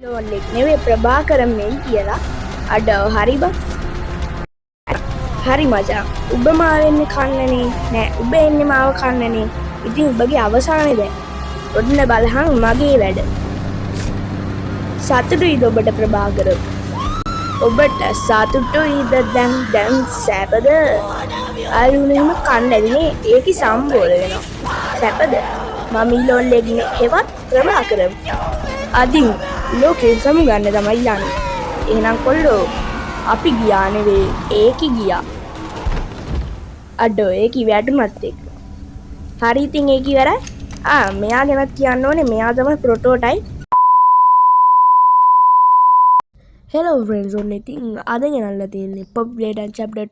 ලෝල්ලෙක් නෙවේ ප්‍රභාකරන් මෙන් කියලා අඩ හරි බස් හරි මචං උඹ මාව එන්නේ කන්නනේ නෑ උඹ එන්නේ මාව කන්නනේ ඉතින් උඹගේ අවසානේ දැන් ඔන්න බලහන් මගේ වැඩ සතුටුයිද ඔබට ප්‍රභාකර ඔබට සතුටුයිද දැන් සැපද අරුණෙම කන්න ඇදිනේ ඒකි සම්බෝල වෙනවා සැපද මම ලෝල්ලෙක් හෙවත් ප්‍රභාකරන් අදින් ලෝකෙ සමුගන්න තමයි යන්නේ. එහෙනම් කොල්ලෝ අපි ගියා නෙවෙයි ඒකි ගියා. අඩෝ ඒකි වැටුනත් එක්ක. හරි ඉතින් ඒකි ඉවරයි. මෙයා ගැනත් කියන්න ඕනේ මෙයා තමයි ප්‍රොටෝටයිප්. Hello friends ඔන්න ඉතින් අද ගෙනල්ලා තියෙන්නේ Pop Data Chapter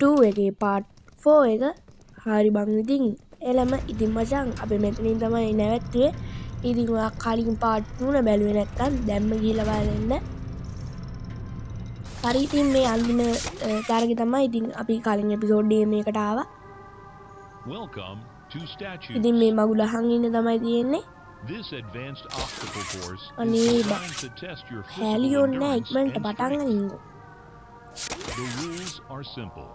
2 එකේ part 4 එක. හරි බං ඉතින් එළම ඉතින් මචං අපි මෙතනින් තමයි නැවැත්තුවේ. ඉතින් ඔයා කලින් part 3 බැලුවේ නැත්නම් දැම්ම ගිහලා බලන්න. හරි ඉතින් මේ අන්තිම තරගෙ තමයි ඉතින් අපි කලින් එපිසෝඩ් එකේ මේකට ආවා. Welcome to Statues. ඉතින් මේ මගුල අහන් ඉන්න තමයි තියෙන්නේ. This advanced obstacle course අනේ is බා designed to test your හැලියොන්න physical endurance ඉක්මනට and පටන් strength. ගනින්න. The rules are simple.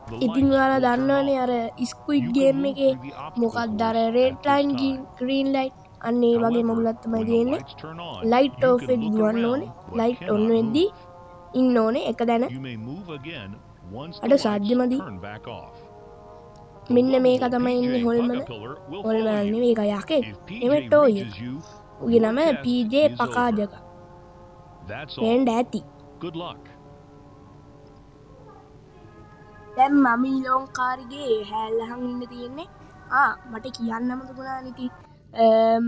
The ඉතින් lights ඔයාලා will turn දන්නවනේ off. අර squid You can game move එකේ through the obstacle මොකක්ද අර course red at line this time. Green light අන්න ඒ වගේ However, මගුලක් තමයි when the තියෙන්නේ. lights turn on, light you off can වෙද්දි look දුවන්න ඕනේ. around but light on cannot වෙද්දි move. ඉන්න ඕනේ එක දැන. You may move again once අර the lights සාධ්‍යමදි. turn back off. The මෙන්න මේක lovable තමයි PJ ඉන්නේ හොල්මන. Buckapillar will හොල්මන follow you. නෙවෙයි ඒක යකෙක්. If PJ නෙමෙට් ඔය. reaches you, උගේ your නම test PJ is පකාජක. over. That's වෙන්න all. ඇති. Good luck. දැන් මම ඊලෝංකාරගේ හැල්ල අහන් ඉන්න තියෙන්නේ. මට කියන්නම තිබුණා නිති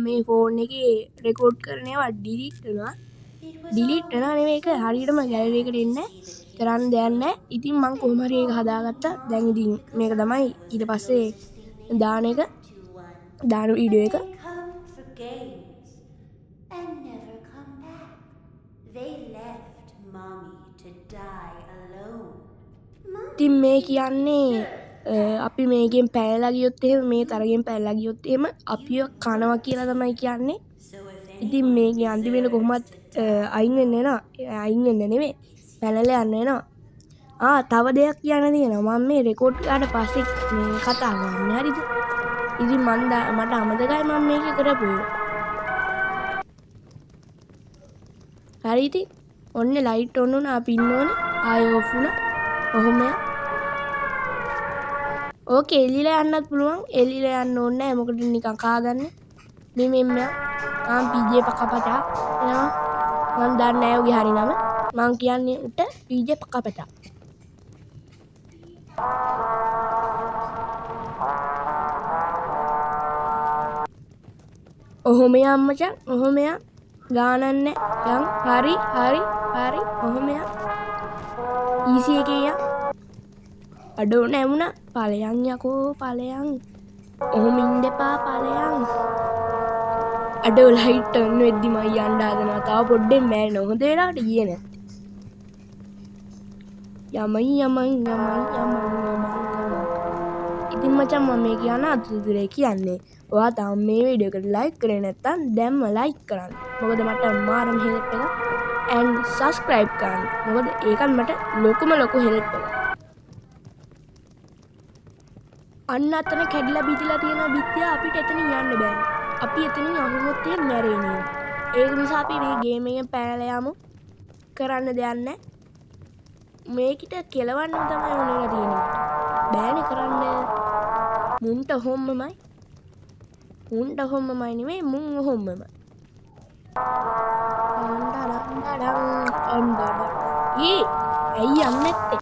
මේ ෆෝන් එකේ රෙකෝඩ් කරන ඒවා ඩිලීට් වෙනවා. ඩිලීට් වෙනවා නෙවෙයි ඒක හරියටම ගැලරි එකට එන්නේ කරන්න දෙයක් නැහැ. ඉතින් මං කොහොම හරි ඒක හදාගත්තා. දැන් ඉතින් මේක තමයි ඊට පස්සේ දාන වීඩියෝ එක. They come for games and never come back. They left mommy to die alone. ඉතින් මේ කියන්නේ අපි මේකෙන් පැනලා ගියොත් එහෙම මේ තරගෙන් පැනලා ගියොත් එහෙම අපිව කනවා කියලා තමයි කියන්නේ. So if ඉතින් මේකේ අන්තිමේට කොහොමත් අයින් වෙන්න වෙනවා. අයින් වෙන්න නෙමෙයි. පැනලා යන්න වෙනවා. තව දෙයක් කියන්න තියෙනවා. මම මේ රෙකෝඩ් කරාට පස්සේ මේ කතා කරන්නේ හරිද? ඉතින් මට අමතකයි මම මේක කරපු ඒවා. හරි ඉතින් ඔන්න ලයිට් ඔන් වුණා අපි ඉන්න ඕනේ. ආයෙ ඔෆ් වුණා. කොහොම ඕකේ එළිලා යන්නත් පුළුවන්. එළිලා යන්න ඕනේ නැහැ. මොකද නිකන් කාගන්න. මෙන්න PJ පකපටා එනවා. මම දන්නේ නැහැ උගේ හරි නම. මං කියන්නේ උට PJ පකපටා. ඔහොම යන් මචං. ඔහොම යන්. ගානක් නැහැ. යන්. හරි. ඔහොම යන්. ඊසි එකේ යන්. අඩෝ නැමුණා. ඵලයන් යකෝ ඵලයන්. ඔහොම ඉන්න එපා ඵලයන්. අඩෝ ලයිට් ඔන් වෙද්දි මම යන්න හදනවා. තව පොඩ්ඩෙන් මෑරෙනවා. හොඳ වෙලාවට ගියේ නැත්තේ. යමයි. ඉතින් මචං මම මේ කියන අතුරුදේ කියන්නේ. ඔයා තාම මේ වීඩියෝ එකට ලයික් කරේ නැත්නම් දැන්ම ලයික් කරන්න. මොකද මට මාරම හෙල්ප් එකක්. and subscribe කරන්න. මොකද ඒකත් මට ලොකු හෙල්ප් එකක්. අන්න අතන කැඩිලා බිඳිලා තියෙන විද්‍යාව අපිට එතනින් යන්න බෑනේ. අපි එතනින් අහුනොත් එහෙම මැරෙන්නේ. ඒක නිසා අපි මේ ගේම් එකෙන් පැනලා යමු. කරන්න දෙයක් නැහැ. මේකිට කෙලවන්න තමයි ඕනෙලා තියෙන්නේ. බෑනේ කරන්න. මුන්ට හොම්මමයි නෙමෙයි මුන් හොම්මමයි. ඇයි යන්නේ නැත්තේ?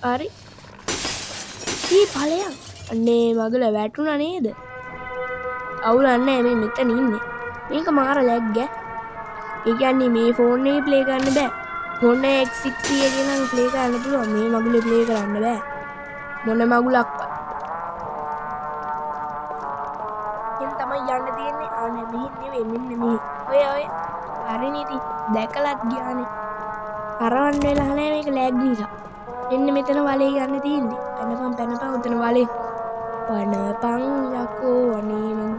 හරි. ඵලයන්. අනේ මගල වැටුණා නේද? අවුලක් නැහැ මේ මෙතන ඉන්නේ. මේක මාර ලැග් ඒ කියන්නේ මේ ෆෝන් එකේ ප්ලේ කරන්න බෑ. ෆෝන් X6 එකේ නම් ප්ලේ කරන්න පුළුවන්. මේ මගුලේ ප්ලේ කරන්න බෑ. මොන මගුලක්වත්. එහෙනම් තමයි යන්න තියෙන්නේ. අනේ මෙහෙන් නෙවෙයි මෙන්න මෙහෙ. ඔය හරි නීති දැකලත් ගියානේ. කරවන්න වෙලා නැහැ මේක ලැග් නිසා. එන්න මෙතන වලේ යන්න තියෙන්නේ. පැනපන් උතන වලේ. පනපන් යකෝ අනේ මං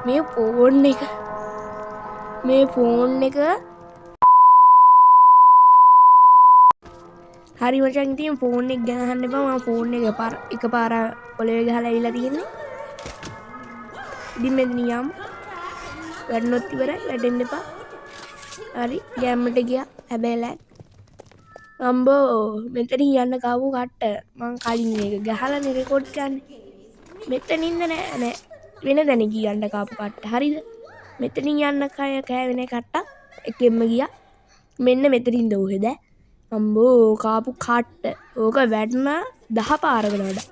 මේ ෆෝන් එක මේ ෆෝන් එක හරි මචං ඉතින් ෆෝන් එක ගැන අහන්න එපා මම ෆෝන් එක පාර පොළවේ ගහලා ඇවිල්ලා තියෙන්නේ ඉතින් මෙතන යම් වැටුනොත් ඉවරයි වැටෙන්න එපා හරි ගැම්මට ගියා හැබැයි ලැක් අම්බෝ මෙතන යන්න කාවු කට්ට මං කලින් මේක ගහලානේ රෙකෝඩ් කරන්නේ මෙතන ඉන්න නෑ වෙන දැන ගියන්න කාපු කට්ට හරිද මෙතනින් යන්න කෑවෙන කට්ට එකෙන්ම ගියා මෙන්න මෙතනින්ද උහෙද අම්බෝ කාපු කට්ට ඕක වැටුණා 10 පාරකට වඩා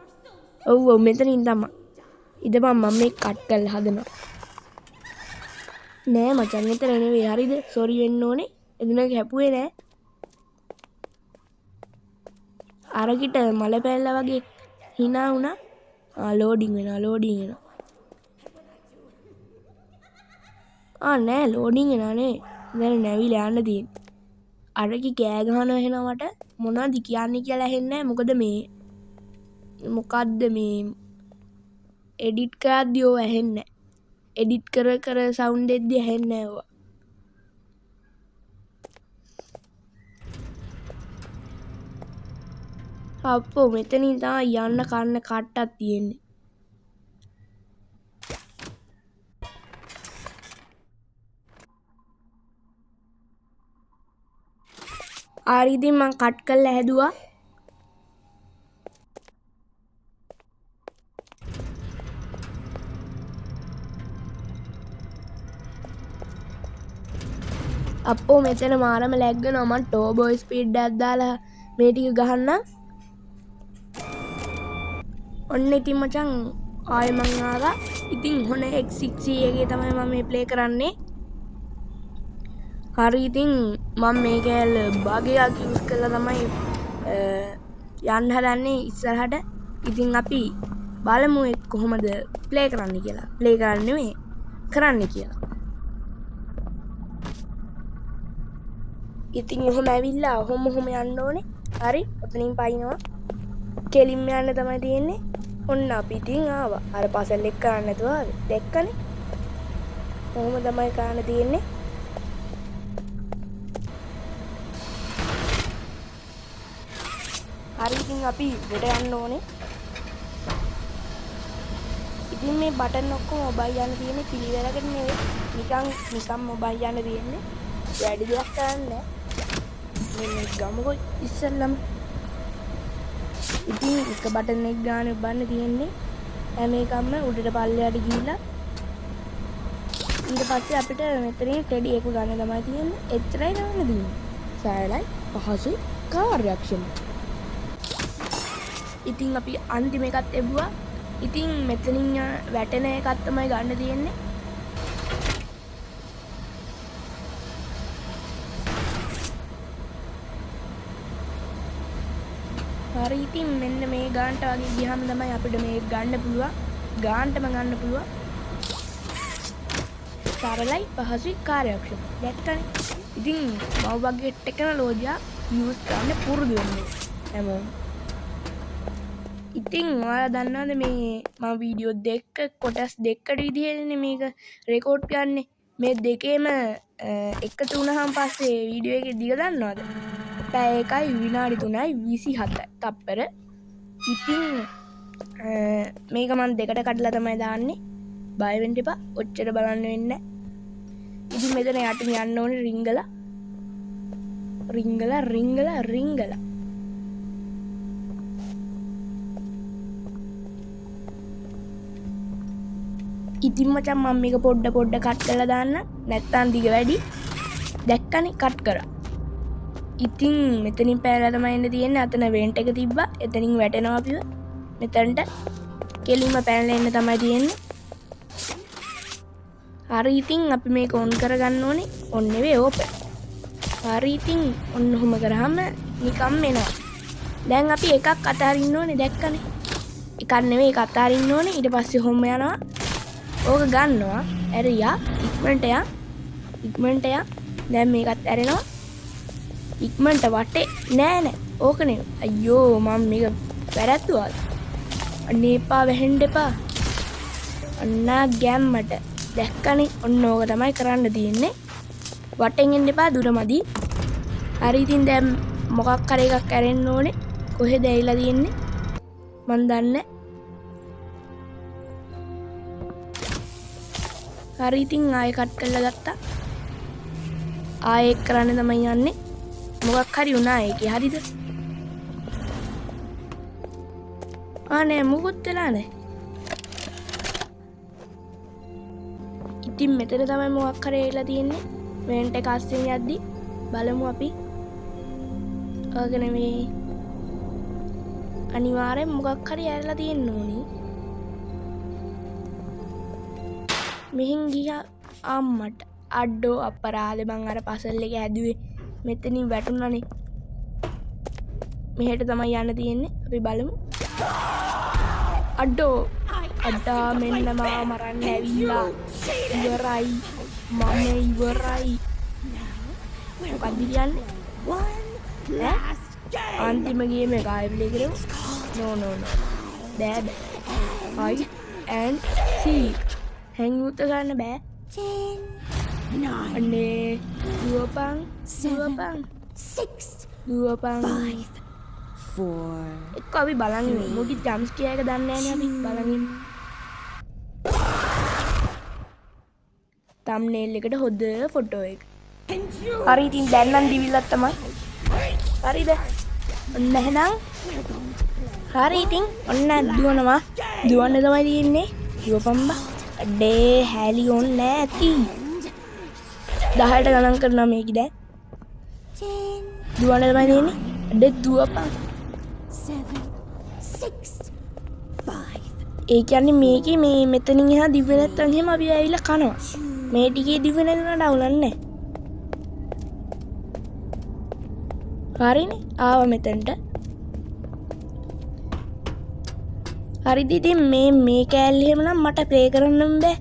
ඔව් මෙතනින් තමයි ඉදපන් මම මේ කට් කරලා හදනවා නෑ මචං මෙතන නෙවෙයි හරිද සෝරි වෙන්න ඕනේ එදුන කැපුවේ නෑ අරකිට මල පැල්ලා වගේ hina වුණා ලෝඩින් වෙනවා නෑ ලෝඩින් වෙනානේ දැන් නැවිලා යන්න තියෙන්නේ අරකි කෑ ගහනවා එහෙනවට මොනවද කියන්නේ කියලා ඇහෙන්නේ මොකද මේ මොකද්ද මේ එඩිට් කරද්දී ඕව ඇහෙන්නේ එඩිට් කර සවුන්ඩ් එද්දී ඇහෙන්නේ ඕවා අප්පෝ මෙතනින් තමයි යන්න කන්න කට්ටක් තියෙන්නේ ආරි ඉතින් මං කට් කරලා හැදුවා අප්පෝ මෙතන මාරම ලැග් වෙනවා මං ටෝබෝ ස්පීඩ් එකක් දාලා මේ ටික ගහන්න ඔන්න ඉතින් මචං ආයෙ මං ආවා ඉතින් හොන X6 එකේ තමයි මම මේ ප්ලේ කරන්නේ හරි ඉතින් මම මේ කෑල්ල භාගයක් යූස් කරලා තමයි යන්න හදන්නේ ඉස්සරහට ඉතින් අපි බලමු කොහොමද ප්ලේ කරන්න කියලා ප්ලේ කරන්න නෙමෙයි කරන්න කියලා ඉතින් ඔහොම ඇවිල්ලා ඔහොම යන්න ඕනේ හරි ඔතනින් පයින්නවා කෙලින්ම යන්න තමයි තියෙන්නේ ඔන්න අපි ඉතින් ආවා අර පසල් එක කරන්න නැතුව ආවේ දැක්කනේ කොහොම තමයි කරන්න තියෙන්නේ හරි ඉතින් අපි උඩට යන්න ඕනේ ඉතින් මේ බටන් ඔක්කොම මොබයිල් යන්න තියෙන්නේ පිළිවෙලකට නෙවෙයි නිකන් මොබයිල් යන්න තියෙන්නේ වැඩි දෙයක් කරන්නේ මේ ගමුකෝ ඉස්සෙල්ලම ඉතින් එක බටන් එක ගානේ ඔබන්න තියෙන්නේ හැම එකක්ම උඩට පල්ලෙහාට ගිහිල්ලා ඊට පස්සේ අපිට මෙතනින් ටෙඩි එක ගන්න තමයි තියෙන්නේ එච්චරයි ගන්න දෙන්නේ සෑලයි පහසුයි කාර්යක්ෂම ඉතින් අපි අන්තිම එකත් එබුවා ඉතින් මෙතනින් වැටෙන එකක් තමයි ගන්න තියෙන්නේ හරි ඉතින් මෙන්න මේ ගානට වගේ ගියාම තමයි අපිට මේක ගන්න පුළුවන් ගානටම ගන්න පුළුවන් සරලයි පහසුයි කාර්යක්ෂම දැක්කනේ ඉතින් මම වගේ ටෙක්නොලොජිය යූස් කරන්න පුරුදු වෙන්න හැමෝම ඉතින් ඔයාලා දන්නවද මේ මම වීඩියෝ දෙක කොටස් දෙකකට විදිහටනේ මේක රෙකෝඩ් කරන්නේ මේ දෙකේම එකතු වුණාම පස්සේ වීඩියෝ එකේ දිග දන්නවද පැය 1යි විනාඩි 3යි 27 තප්පර ඉතින් මේක මම දෙකට කඩලා තමයි දාන්නේ බය වෙන්න එපා ඔච්චර බලන්න වෙන්නේ ඉතින් මෙතන යට යන්න ඕනේ රිංගලා ඉතින් මචං මම මේක පොඩ්ඩ කට් කරලා දාන්න නැත්තම් දිග වැඩි දැක්කනේ කට් කරා ඉතින් මෙතනින් පැනලා තමයි එන්න තියෙන්නේ අතන වෙන්ට් එක තිබ්බා එතනින් වැටෙනවා අපිව මෙතනට කෙලින්ම පැනලා එන්න තමයි තියෙන්නේ හරි ඉතින් අපි මේක ඔන් කරගන්න ඕනේ ඔන් නෙවෙයි ඕපන් හරි ඉතින් ඔන්න ඔහොම කරාම නිකම් එනවා දැන් අපි එකක් අතහරින්න ඕනේ දැක්කනේ එකක් නෙවෙයි එක අතහරින්න ඕනේ ඊට පස්සේ ඔහොම යනවා ඕක ගන්නවා ඇරියා ඉක්මනට යා දැන් මේකත් ඇරෙනවා ඉක්මනට වටේ නෑ ඕක නෙවෙයි අයියෝ මම මේක වැරද්දුවාද අනේ එපා වැහෙන්න එපා අන්න ගැම්මට දැක්කනේ ඔන්න ඕක තමයි කරන්න තියෙන්නේ වටෙන් එන්න එපා දුර මදි. හරි ඉතින් දැන් මොකක් හරි එකක් ඇරෙන්න ඕනේ. කොහෙද ඇවිල්ලා තියෙන්නේ? මන් දන්නේ. හරි ඉතින් ආයෙ කට් කරලා ගත්තා. ආයෙ කරන්න තමයි යන්නේ. මොකක් හරි වුණා ඒකේ. හරිද? නෑ මොකුත් වෙලා නෑ. ඉතින් මෙතන තමයි මොකක් හරි ඇවිල්ලා තියෙන්නේ. වෙන්ට් එක අස්සෙන් යද්දි බලමු අපි. ඔයගෙන මේ අනිවාර්යෙන් මොකක් හරි ඇරලා තියෙන්න ඕනි. මෙහෙන් ගියා අම්මට අඩෝ අපරාලේ මං අර පසල් එක හැදුවේ මෙතනින් වැටුණානේ. මෙහෙට තමයි යන්න තියෙන්නේ. අපි බලමු. අඩෝ අඩා මෙන්න මාව මරන්න ඇවිල්ලා ඉවරයි. මම ඉවරයි. මොකක්ද කියන්නේ? අන්තිම ගේම එක ආයෙ ප්ලේ කරමු. no බෑ බෑ. I and C හැංගුත ගන්න බෑ. අනේ දුවපන් 6 දුවපන් 5 4 එක්ක අපි බලන් ඉමු. මොකද ජම්ප් ස්කියර් එක දන්නේ නැහැ නේ අපි බලන් ඉමු. thumbnail එකට හොද ෆොටෝ එක. හරි ඉතින් දැන් නම් දිවිල්ලක් තමයි. හරිද? ඔන්න එහෙනම් හරි ඉතින් ඔන්න දුවනවා. දුවන්න තමයි තියෙන්නේ. දුවපන් බා. අඩේ හැලි ඕනේ නැති. 10ට ගණන් කරනවා මේකේ දැන්. දුවන්න තමයි තියෙන්නේ. අඩේ දුවපන්. 7 6 5 ඒ කියන්නේ මේකේ මේ මෙතනින් එහා දිව්වේ නැත්තම් එහෙම අපි ඇවිල්ලා කනවා. මේ ටිකේ දිව්වේ නැතුනට අවුලක් නැහැ. හරිනේ ආව මෙතනට. හරිද ඉතින් මේ කෑල්ල එහෙම නම් මට ප්ලේ කරන්න බෑ.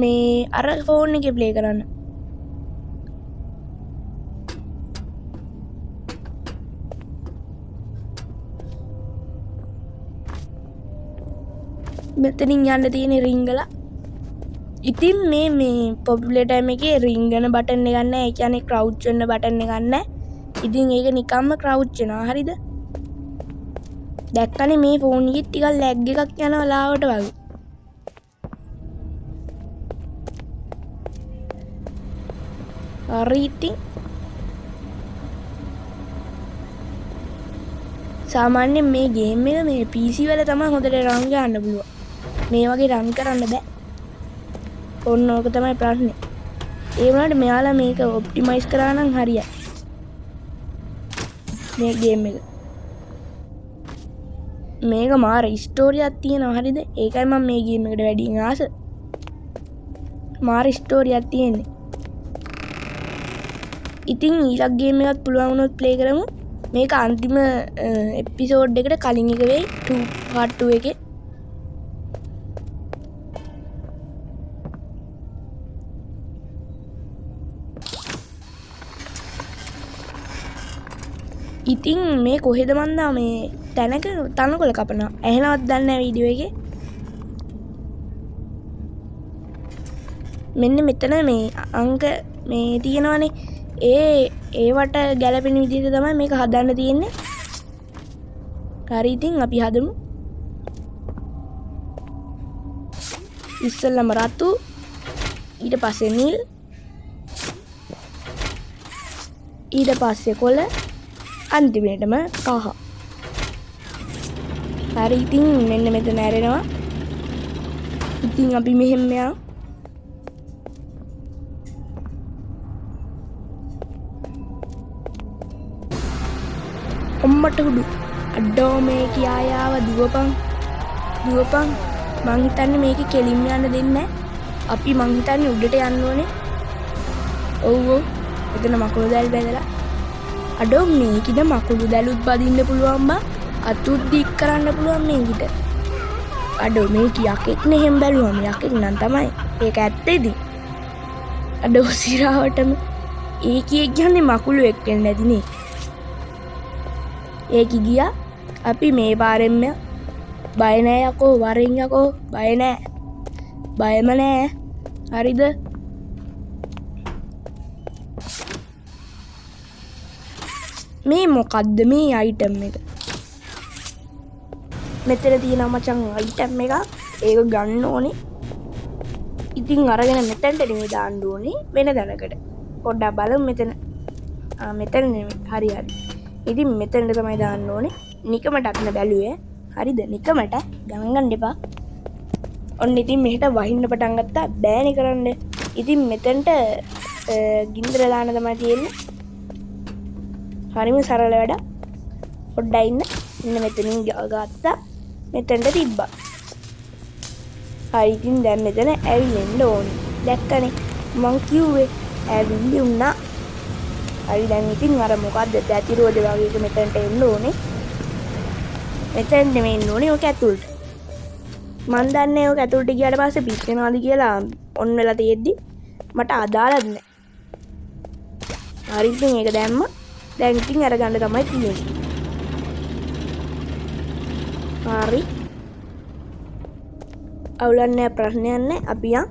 මේ අර ෆෝන් එකේ ප්ලේ කරන්න. මෙතනින් යන්න තියෙන රිංගල. ඉතින් මේ පොපුලර් ටයිම් එකේ රිංගන බටන් එක නැහැ. ඒ කියන්නේ ක්‍රවුච් වෙන්න බටන් එකක් නැහැ. ඉතින් ඒක නිකම්ම ක්‍රවුච් වෙනවා. හරිද? දැක්කනේ මේ ෆෝන් එකේ ටිකක් ලැග් එකක් යනවා ලාවට වගේ. හරි ඉතින් සාමාන්‍යයෙන් මේ ගේම් එක මේ PC වල තමයි හොඳට රන් ගන්න පුළුවන්. මේ වගේ රන් කරන්න බෑ. ඔන්න ඕක තමයි ප්‍රශ්නේ. ඒ වුණාට මෙයාලා මේක ඔප්ටිමයිස් කරා නම් හරියයි. මේ ගේම් එක. මේක මාර ස්ටෝරියක් තියෙනවා. හරිද? ඒකයි මම මේ ගේම් එකට වැඩියෙන් ආස. මාර ස්ටෝරියක් තියෙන්නේ. ඉතින් ඊළඟ ගේම් එකත් පුළුවන් වුණොත් ප්ලේ කරමු. මේක අන්තිම එපිසෝඩ් එකට කලින් එක වෙයි 2 part 2 එකේ. ඉතින් මේ කොහෙද මන්දා මේ තැනක තනකොළ කපනවා. ඇහෙනවත් දන්නේ නැහැ වීඩියෝ එකේ. මෙන්න මෙතන මේ අංක මේ තියෙනවානේ. ඒවට ගැලපෙන විදිහට තමයි මේක හදන්න තියෙන්නේ. හරි ඉතින් අපි හදමු. ඉස්සෙල්ලාම රතු, ඊට පස්සේ නිල්, ඊට පස්සේ කොළ, අන්තිමේටම කහ. හරි ඉතින් මෙන්න මෙතන ඇරෙනවා. ඉතින් අපි මෙහෙම යමු. අම්මට උඩු අඩෝ මේ කියායාව දුවපන් මං හිතන්නේ මේක කෙලින්ම යන්න දෙන්නේ නැහැ. අපි මං හිතන්නේ උඩට යන්න ඕනේ. ඔව් එතන මකුළු දැල් බැඳලා. අඩෝ මේකිට මකුළු දැලුත් බදින්න පුළුවන් බා. අතුත් දික් කරන්න පුළුවන් මේකිට. අඩෝ මේ යකෙක් නෙහෙම් බැලුවම යකෙක් නම් තමයි. ඒක ඇත්තේද? අඩෝ සිරාවටම ඒකිය කියන්නේ මකුළු එක්කෙන් නැතිනේ. ඒක ගියා. අපි මේ පාරෙන්ම බය නෑ යකෝ. වරෙන් යකෝ. බය නෑ. බයම නෑ. හරිද? මේ මොකක්ද මේ අයිටම් එක? මෙතන තියෙනවා මචං අයිටම් එක. ඒක ගන්න ඕනේ. ඉතින් අරගෙන මෙතනට නෙමෙයි දාන්න ඕනේ වෙන දැනකට. පොඩ්ඩක් බලමු මෙතන. මෙතන නෙමෙයි. හරි. ඉතින් මෙතනට තමයි දාන්න ඕනේ. නිකමටත් න බැලුවේ. හරිද? නිකමට ගණන් ගන්න එපා. ඔන්න ඉතින් මෙහෙට වහින්න පටන් ගත්තා. බෑනේ කරන්න. ඉතින් මෙතනට ගින්දර දාන්න තමයි තියෙන්නේ. හරිම සරල වැඩ. පොඩ්ඩක් ඉන්න මෙතනින් ගත්තා. මෙතනට තිබ්බා. හරි ඉතින් දැන් මෙතන ඇවිලෙන්න ඕනේ. දැක්කනේ මං කිව්වේ ඇවිල්ලි වුණා. හරි දැන් ඉතින් අර මොකද්ද පැතිරෝද වගේ එක මෙතනට එන්න ඕනේ. මෙතෙන් නෙමෙයි එන්න ඕනේ ඔක ඇතුළට. මන් දන්නේ ඔක ඇතුළට ගියාට පස්සේ පිච්චෙනවාද කියලා ඔන් වෙලා තියෙද්දි මට අදාළත් නැහැ. හරි ඉතින් ඒක දැම්ම. දැන් ඉතින් අරගන්න තමයි තියෙන්නේ. හරි. අවුලක් නැහැ ප්‍රශ්නයක් නැහැ. අපි යන්.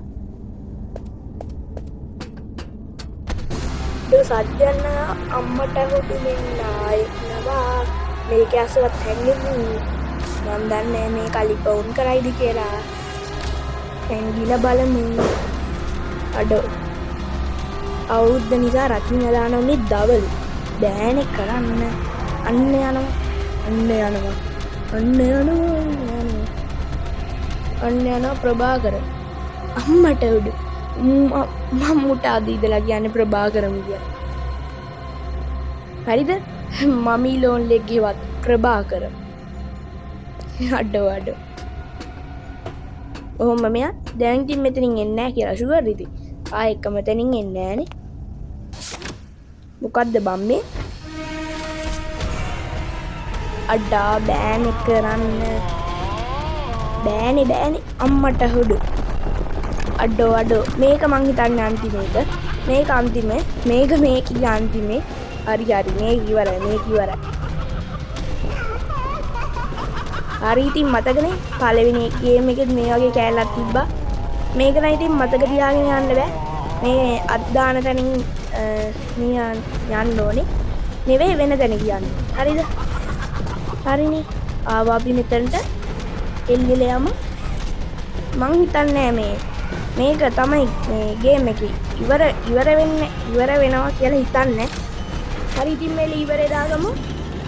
ඒ සත්‍යන්න අම්මට හොදු මෙන්න ආයෙනවා. මේක ඇසවත් හැංගෙන්නේ මම දන්නේ මේ කලිප වුන් කරයිද කියලා. හැංගිලා බලමු. අඩෝ අවුරුද්ද නිසා රකින්න දාන උනේ දවල්. බෑනේ කරන්න. අන්න යනවා ප්‍රභාකර. අම්මට උඩ මම්මුට අද ඉඳලා කියන්නේ ප්‍රභාකරම කියලා. හරිද? මමී ලෝන් ලෙග්ගේවත් ප්‍රභාකර. අඩෝ. ඔහොම මෙයා දැන් ඉතින් මෙතනින් එන්නේ නැහැ කියලා ෂුවර් ඉතින්. එක්ක මෙතනින් එන්නේ නැහනේ. මොකද්ද බම්මේ? අඩා බෑනේ කරන්න. බෑනේ අම්මට හොඩු. අඩෝ මේක මං හිතන්නේ අන්තිමේක. මේක අන්තිමේ. මේක අන්තිමේ. හරි මේක ඉවරයි. හරි ඉතින් මතකනේ පළවෙනි ගේම් එකෙත් මේ වගේ කෑල්ලක් තිබ්බා. මේක නම් ඉතින් මතක තියාගෙන යන්න බෑ. මේ අත් දාන තැනින් යන්න ඕනේ. නෙවෙයි වෙන තැන කියන්නේ. හරිද? හරිනේ. ආවා අපි මෙතනට එල්ලෙලා යමු. මං හිතන්නේ මේක තමයි මේ ගේම් එකේ ඉවර වෙනවා කියලා හිතන්නේ. හරි ඉතින් මේ ඉවරේ දාගමු.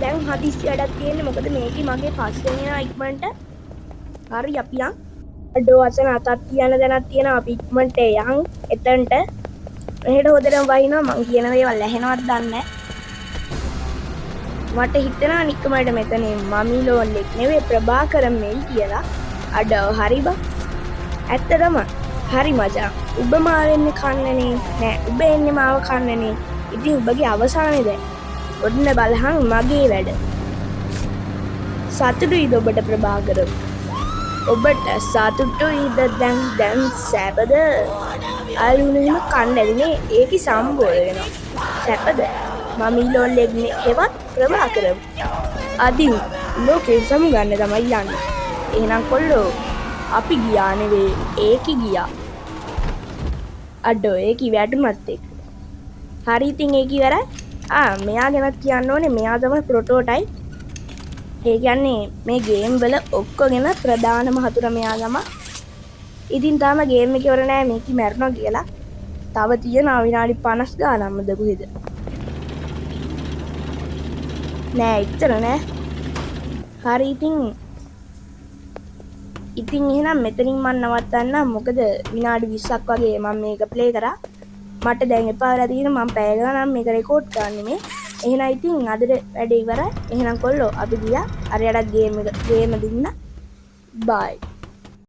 දැන් හදිස්සි වැඩක් තියෙන්නේ මොකද මේකේ මගේ පස්සෙන් එන ඉක්මනට. හරි අපි යන්. අඩෝ අසන අතක් තියන දැනක් තියෙනවා. අපි ඉක්මනට යන් එතනට. එහෙට හොදටම වහිනවා. මං කියන දේවල් ඇහෙනවද දන්නේ මට හිතෙනවා නිකමට මෙතන මමී ලෝන් ලෙක් නෙවෙයි ප්‍රභාකරම් මෙයි කියලා. අඩෝ හරි බා. ඇත්ත තමයි. හරි මචං. ඔබ මාව එන්නේ කන්නනේ. නෑ ඔබ එන්නේ මාව කන්නනේ. ඉතින් ඔබගේ අවසානේ දැන්. ඔන්න බලහන් මගේ වැඩ. සතුටුයිද ඔබට ප්‍රභාකරම්? ඔබට සතුටුයිද දැන් සැපද? ආලුනෙම කන්නදනේ ඒකි සම්බෝල වෙනවා. සැපද? මමී ලෝන් ලෙක් හෙවත් ප්‍රභාකරම්. අදින් ලෝකේ සමුගන්න තමයි යන්නේ. එහෙනම් කොල්ලෝ අපි ගියා නෙවෙයි ඒකි ගියා. අඩෝ ඒකි වැටුමත් එක්ක. හරි ඉතින් ඒකි ඉවරයි. මෙයා ගැනත් කියන්න ඕනේ. මෙයා තමයි ප්‍රොටෝටයිප්. ඒ කියන්නේ මේ ගේම් වල ඔක්කොගෙම ප්‍රධානම හතුර මෙයා තමයි. ඉතින් තාම ගේම් එක ඉවර නෑ මේකි මැරෙනවා කියලා. තව තියෙනවා විනාඩි 50 ගානක්මද කොහෙද? නෑ ඉතර නෑ. හරි ඉතින් එහෙනම් මෙතනින් මම නවත්තන්නම්. මොකද විනාඩි 20ක් වගේ මම මේක ප්ලේ කරා. මට දැන් එපා වෙලා තියෙනවා. මම පැය ගානක් මේක රෙකෝඩ් කරන්නේ මේ. එහෙනම් ඉතින් අදට වැඩේ ඉවරයි. එහෙනම් කොල්ලෝ අපි ගියා. අරයටත් ගේම දුන්නා. බයි.